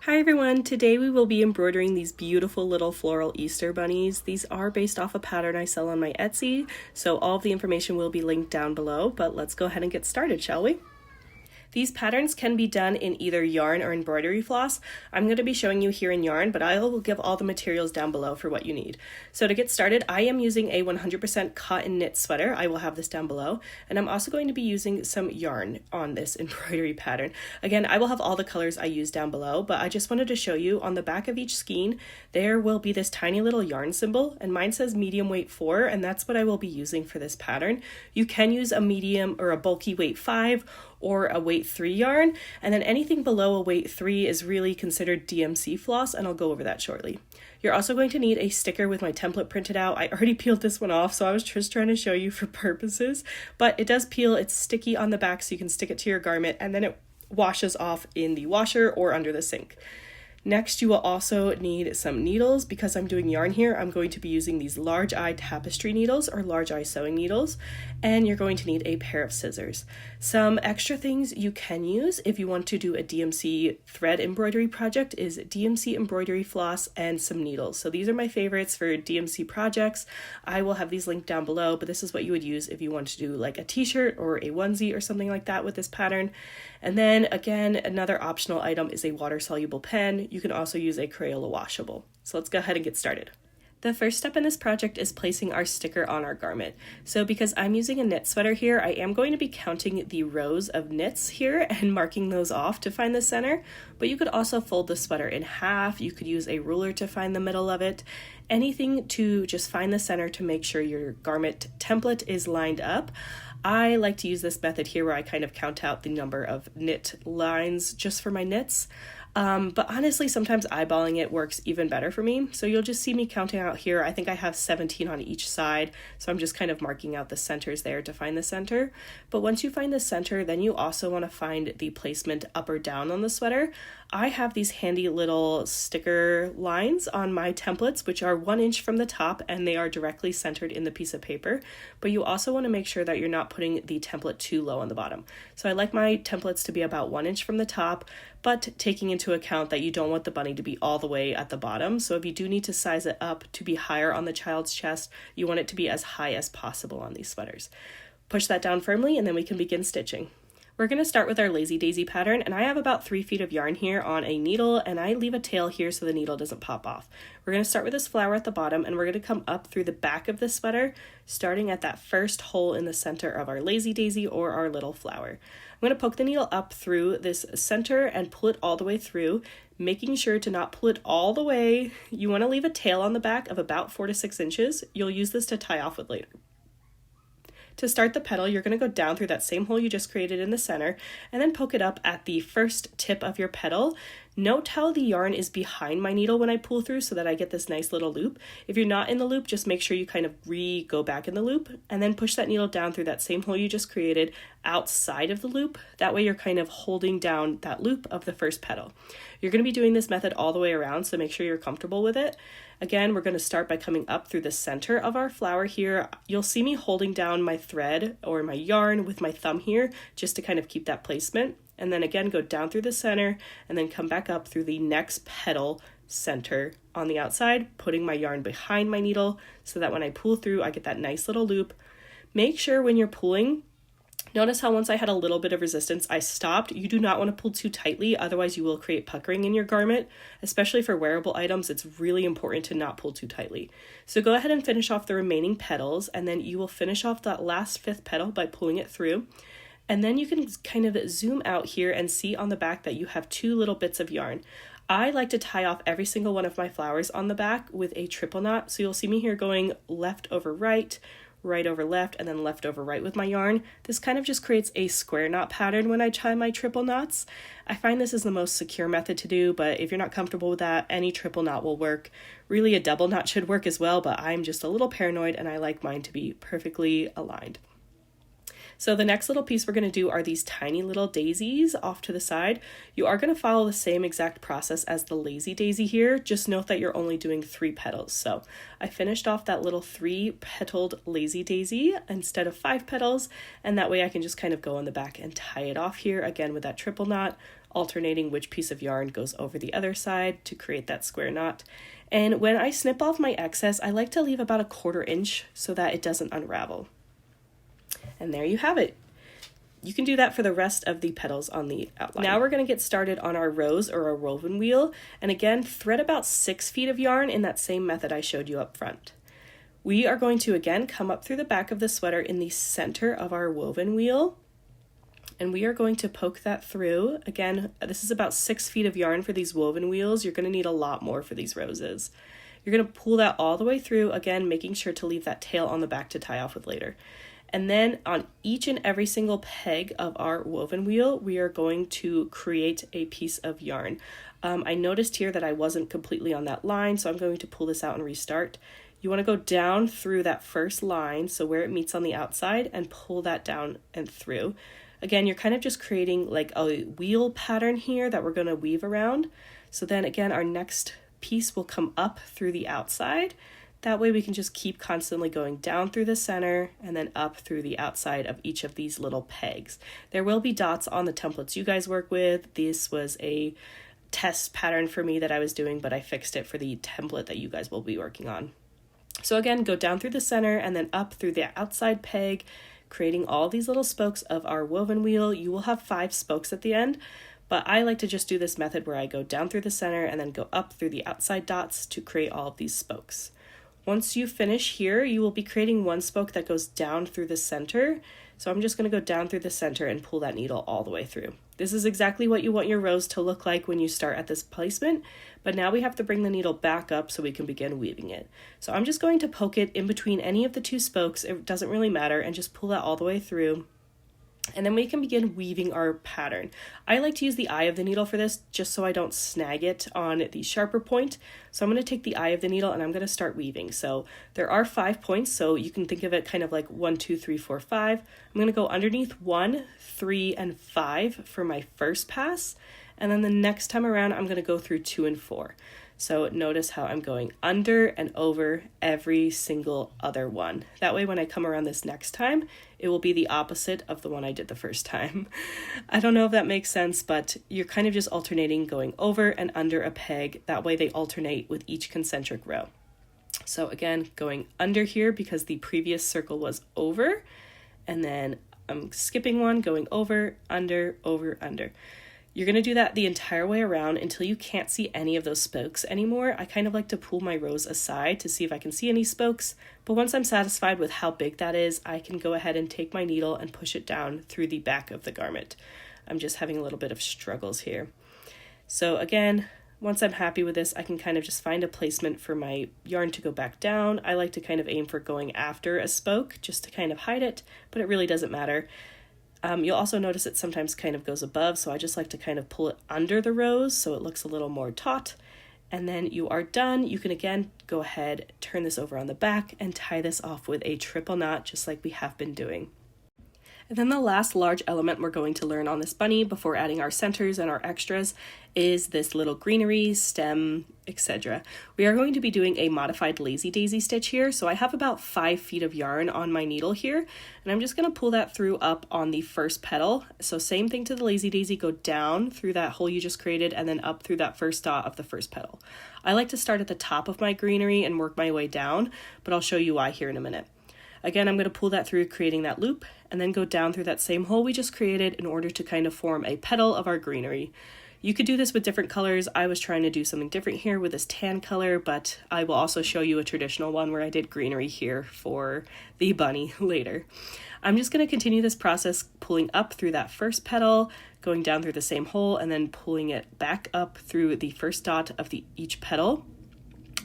Hi everyone, today we will be embroidering these beautiful little floral Easter bunnies. These are based off a pattern I sell on my Etsy, so all of the information will be linked down below, but let's go ahead and get started, shall we? These patterns can be done in either yarn or embroidery floss. I'm going to be showing you here in yarn, but I will give all the materials down below for what you need. So to get started, I am using a 100% cotton knit sweater. I will have this down below. And I'm also going to be using some yarn on this embroidery pattern. Again, I will have all the colors I use down below, but I just wanted to show you on the back of each skein, there will be this tiny little yarn symbol, and mine says medium weight 4, and that's what I will be using for this pattern. You can use a medium or a bulky weight 5, or a weight 3 yarn, and then anything below a weight 3 is really considered DMC floss, and I'll go over that shortly. You're also going to need a sticker with my template printed out. I already peeled this one off, so I was just trying to show you for purposes, but it does peel. It's sticky on the back, so you can stick it to your garment, and then it washes off in the washer or under the sink. Next, you will also need some needles. Because I'm doing yarn here, I'm going to be using these large eye tapestry needles or large eye sewing needles, and you're going to need a pair of scissors. Some extra things you can use if you want to do a DMC thread embroidery project is DMC embroidery floss and some needles. So these are my favorites for DMC projects. I will have these linked down below, but this is what you would use if you want to do like a t-shirt or a onesie or something like that with this pattern. And then again, another optional item is a water-soluble pen. You can also use a Crayola washable. So let's go ahead and get started. The first step in this project is placing our sticker on our garment. So because I'm using a knit sweater here, I am going to be counting the rows of knits here and marking those off to find the center, but you could also fold the sweater in half. You could use a ruler to find the middle of it. Anything to just find the center to make sure your garment template is lined up. I like to use this method here where I kind of count out the number of knit lines just for my knits. But honestly, sometimes eyeballing it works even better for me. So you'll just see me counting out here. I think I have 17 on each side. So I'm just kind of marking out the centers there to find the center. But once you find the center, then you also want to find the placement up or down on the sweater. I have these handy little sticker lines on my templates, which are 1 inch from the top, and they are directly centered in the piece of paper. But you also want to make sure that you're not putting the template too low on the bottom. So I like my templates to be about 1 inch from the top, but taking into account that you don't want the bunny to be all the way at the bottom. So if you do need to size it up to be higher on the child's chest, you want it to be as high as possible on these sweaters. Push that down firmly, and then we can begin stitching. We're going to start with our Lazy Daisy pattern, and I have about 3 feet of yarn here on a needle, and I leave a tail here so the needle doesn't pop off. We're going to start with this flower at the bottom, and we're going to come up through the back of the sweater, starting at that first hole in the center of our Lazy Daisy or our little flower. I'm going to poke the needle up through this center and pull it all the way through, making sure to not pull it all the way. You want to leave a tail on the back of about 4 to 6 inches. You'll use this to tie off with later. To start the petal, you're going to go down through that same hole you just created in the center and then poke it up at the first tip of your petal. Note how the yarn is behind my needle when I pull through so that I get this nice little loop. If you're not in the loop, just make sure you kind of go back in the loop and then push that needle down through that same hole you just created outside of the loop. That way you're kind of holding down that loop of the first petal. You're going to be doing this method all the way around, so make sure you're comfortable with it. Again, we're going to start by coming up through the center of our flower here. You'll see me holding down my thread or my yarn with my thumb here just to kind of keep that placement. And then again, go down through the center and then come back up through the next petal center on the outside, putting my yarn behind my needle so that when I pull through, I get that nice little loop. Make sure when you're pulling, notice how once I had a little bit of resistance, I stopped. You do not want to pull too tightly, otherwise you will create puckering in your garment. Especially for wearable items, it's really important to not pull too tightly. So go ahead and finish off the remaining petals, and then you will finish off that last 5th petal by pulling it through. And then you can kind of zoom out here and see on the back that you have 2 little bits of yarn. I like to tie off every single one of my flowers on the back with a triple knot. So you'll see me here going left over right, right over left, and then left over right with my yarn. This kind of just creates a square knot pattern when I tie my triple knots. I find this is the most secure method to do, but if you're not comfortable with that, any triple knot will work. Really, a double knot should work as well, but I'm just a little paranoid and I like mine to be perfectly aligned. So the next little piece we're going to do are these tiny little daisies off to the side. You are going to follow the same exact process as the Lazy Daisy here. Just note that you're only doing 3 petals. So I finished off that little 3-petaled Lazy Daisy instead of 5 petals, and that way I can just kind of go in the back and tie it off here again with that triple knot. alternating which piece of yarn goes over the other side to create that square knot. And when I snip off my excess, I like to leave about 1/4 inch so that it doesn't unravel. And there you have it. You can do that for the rest of the petals on the outline. Now we're going to get started on our rose or our woven wheel. And again, thread about 6 feet of yarn in that same method I showed you up front. We are going to again come up through the back of the sweater in the center of our woven wheel. And we are going to poke that through. Again, this is about 6 feet of yarn for these woven wheels. You're going to need a lot more for these roses. You're going to pull that all the way through, again, making sure to leave that tail on the back to tie off with later. And then on each and every single peg of our woven wheel, we are going to create a piece of yarn. I noticed here that I wasn't completely on that line, so I'm going to pull this out and restart. You want to go down through that first line, so where it meets on the outside, and pull that down and through. Again, you're kind of just creating like a wheel pattern here that we're going to weave around. So then again, our next piece will come up through the outside. That way we can just keep constantly going down through the center and then up through the outside of each of these little pegs. There will be dots on the templates you guys work with. This was a test pattern for me that I was doing, but I fixed it for the template that you guys will be working on. So again, go down through the center and then up through the outside peg, creating all these little spokes of our woven wheel. You will have 5 spokes at the end, but I like to just do this method where I go down through the center and then go up through the outside dots to create all of these spokes. Once you finish here, you will be creating 1 spoke that goes down through the center. So I'm just going to go down through the center and pull that needle all the way through. This is exactly what you want your rose to look like when you start at this placement, but now we have to bring the needle back up so we can begin weaving it. So I'm just going to poke it in between any of the 2 spokes, it doesn't really matter, and just pull that all the way through. And then we can begin weaving our pattern. I like to use the eye of the needle for this just so I don't snag it on the sharper point. So I'm going to take the eye of the needle and I'm going to start weaving. So there are 5 points, so you can think of it kind of like 1, 2, 3, 4, 5. I'm going to go underneath 1, 3, and 5 for my first pass. And then the next time around, I'm going to go through 2 and 4. So notice how I'm going under and over every single other one. That way when I come around this next time, it will be the opposite of the one I did the first time. I don't know if that makes sense, but you're kind of just alternating going over and under a peg. That way they alternate with each concentric row. So again, going under here because the previous circle was over, and then I'm skipping one, going over, under, under. You're going to do that the entire way around until you can't see any of those spokes anymore. I kind of like to pull my rows aside to see if I can see any spokes, but once I'm satisfied with how big that is, I can go ahead and take my needle and push it down through the back of the garment. I'm just having a little bit of struggles here. So again, once I'm happy with this, I can kind of just find a placement for my yarn to go back down. I like to kind of aim for going after a spoke just to kind of hide it, but it really doesn't matter. You'll also notice it sometimes kind of goes above, so I just like to kind of pull it under the rows so it looks a little more taut. And then you are done. You can again go ahead, turn this over on the back, and tie this off with a triple knot just like we have been doing. And then the last large element we're going to learn on this bunny before adding our centers and our extras is this little greenery, stem, etc. We are going to be doing a modified lazy daisy stitch here. So I have about 5 feet of yarn on my needle here, and I'm just going to pull that through up on the first petal. So same thing to the lazy daisy, go down through that hole you just created and then up through that first dot of the first petal. I like to start at the top of my greenery and work my way down, but I'll show you why here in a minute. Again, I'm going to pull that through, creating that loop, and then go down through that same hole we just created in order to kind of form a petal of our greenery. You could do this with different colors. I was trying to do something different here with this tan color, but I will also show you a traditional one where I did greenery here for the bunny later. I'm just going to continue this process, pulling up through that first petal, going down through the same hole, and then pulling it back up through the first dot of each petal.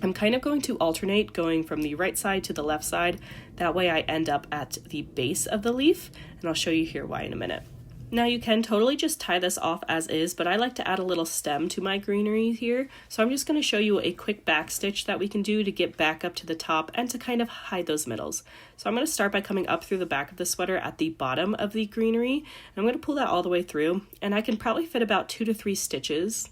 I'm kind of going to alternate going from the right side to the left side. That way I end up at the base of the leaf, and I'll show you here why in a minute. Now you can totally just tie this off as is, but I like to add a little stem to my greenery here. So I'm just going to show you a quick back stitch that we can do to get back up to the top and to kind of hide those middles. So I'm going to start by coming up through the back of the sweater at the bottom of the greenery. And I'm going to pull that all the way through, and I can probably fit about 2 to 3 stitches.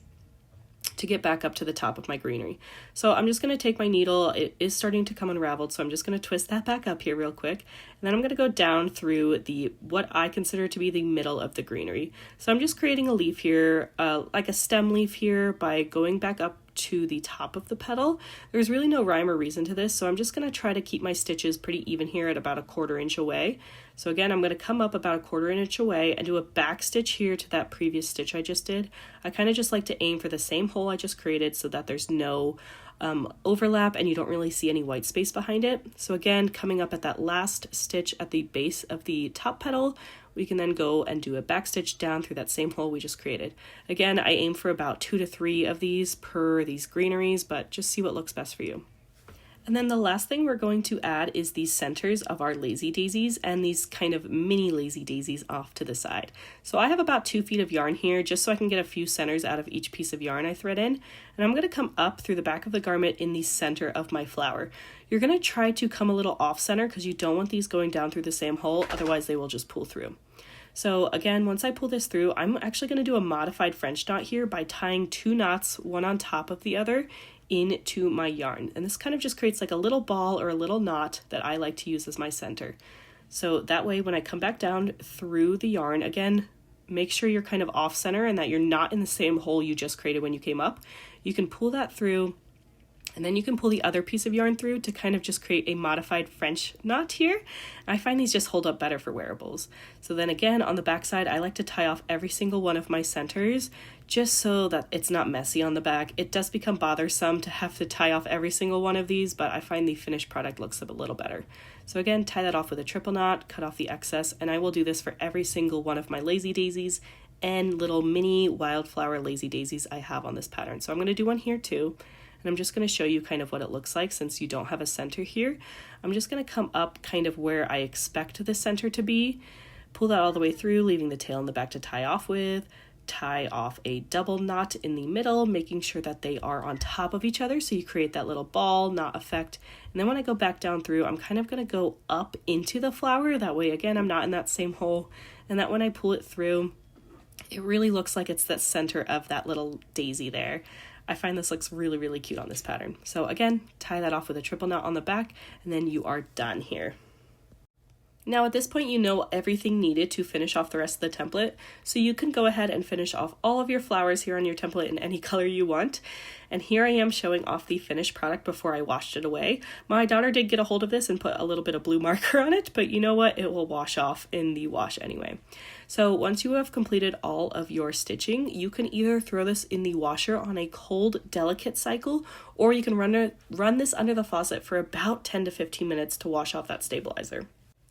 to get back up to the top of my greenery. So I'm just going to take my needle, it is starting to come unraveled, so I'm just going to twist that back up here real quick, and then I'm going to go down through the what I consider to be the middle of the greenery. So I'm just creating a leaf here, like a stem leaf here, by going back up to the top of the petal. There's really no rhyme or reason to this, so I'm just going to try to keep my stitches pretty even here at about 1/4 inch away. So again, I'm going to come up about 1/4 inch away and do a back stitch here to that previous stitch I just did. I kind of just like to aim for the same hole I just created so that there's no overlap and you don't really see any white space behind it. So again, coming up at that last stitch at the base of the top petal, we can then go and do a back stitch down through that same hole we just created. Again, I aim for about 2 to 3 of these per these greeneries, but just see what looks best for you. And then the last thing we're going to add is these centers of our lazy daisies and these kind of mini lazy daisies off to the side. So I have about 2 feet of yarn here just so I can get a few centers out of each piece of yarn I thread in. And I'm going to come up through the back of the garment in the center of my flower. You're going to try to come a little off center because you don't want these going down through the same hole, otherwise they will just pull through. So again, once I pull this through, I'm actually going to do a modified French knot here by tying 2 knots, one on top of the other, into my yarn. And this kind of just creates like a little ball or a little knot that I like to use as my center. So that way when I come back down through the yarn, again, make sure you're kind of off center and that you're not in the same hole you just created when you came up. You can pull that through, and then you can pull the other piece of yarn through to kind of just create a modified French knot here. I find these just hold up better for wearables. So then again, on the back side, I like to tie off every single one of my centers just so that it's not messy on the back. It does become bothersome to have to tie off every single one of these, but I find the finished product looks a little better. So again, tie that off with a triple knot, cut off the excess, and I will do this for every single one of my lazy daisies and little mini wildflower lazy daisies I have on this pattern. So I'm going to do one here too. And I'm just going to show you kind of what it looks like since you don't have a center here. I'm just going to come up kind of where I expect the center to be, pull that all the way through, leaving the tail in the back to tie off with, tie off a double knot in the middle, making sure that they are on top of each other so you create that little ball knot effect. And then when I go back down through, I'm kind of going to go up into the flower. That way, again, I'm not in that same hole. And that when I pull it through, it really looks like it's the center of that little daisy there. I find this looks really, really cute on this pattern. So again, tie that off with a triple knot on the back, and then you are done here. Now at this point, you know everything needed to finish off the rest of the template, so you can go ahead and finish off all of your flowers here on your template in any color you want. And here I am showing off the finished product before I washed it away. My daughter did get a hold of this and put a little bit of blue marker on it, but you know what? It will wash off in the wash anyway. So once you have completed all of your stitching, you can either throw this in the washer on a cold, delicate cycle, or you can run this under the faucet for about 10 to 15 minutes to wash off that stabilizer.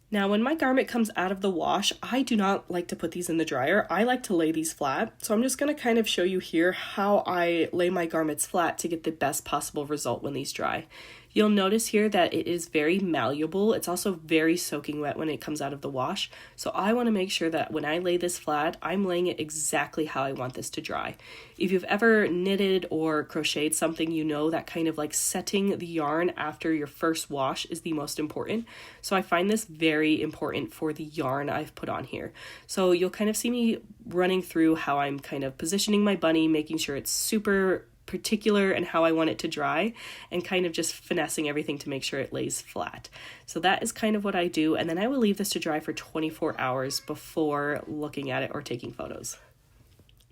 Now, when my garment comes out of the wash, I do not like to put these in the dryer. I like to lay these flat. So I'm just going to kind of show you here how I lay my garments flat to get the best possible result when these dry. You'll notice here that it is very malleable. It's also very soaking wet when it comes out of the wash. So I want to make sure that when I lay this flat, I'm laying it exactly how I want this to dry. If you've ever knitted or crocheted something, you know that kind of like setting the yarn after your first wash is the most important. So I find this very important for the yarn I've put on here. So you'll kind of see me running through how I'm kind of positioning my bunny, making sure it's super particular and how I want it to dry, and kind of just finessing everything to make sure it lays flat. So that is kind of what I do, and then I will leave this to dry for 24 hours before looking at it or taking photos.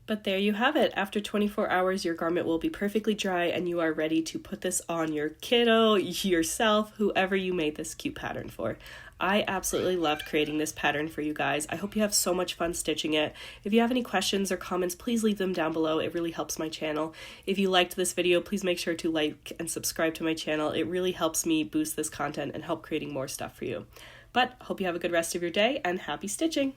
But there you have it. After 24 hours, your garment will be perfectly dry and you are ready to put this on your kiddo, yourself, whoever you made this cute pattern for. I absolutely loved creating this pattern for you guys. I hope you have so much fun stitching it. If you have any questions or comments, please leave them down below. It really helps my channel. If you liked this video, please make sure to like and subscribe to my channel. It really helps me boost this content and help creating more stuff for you. But hope you have a good rest of your day and happy stitching!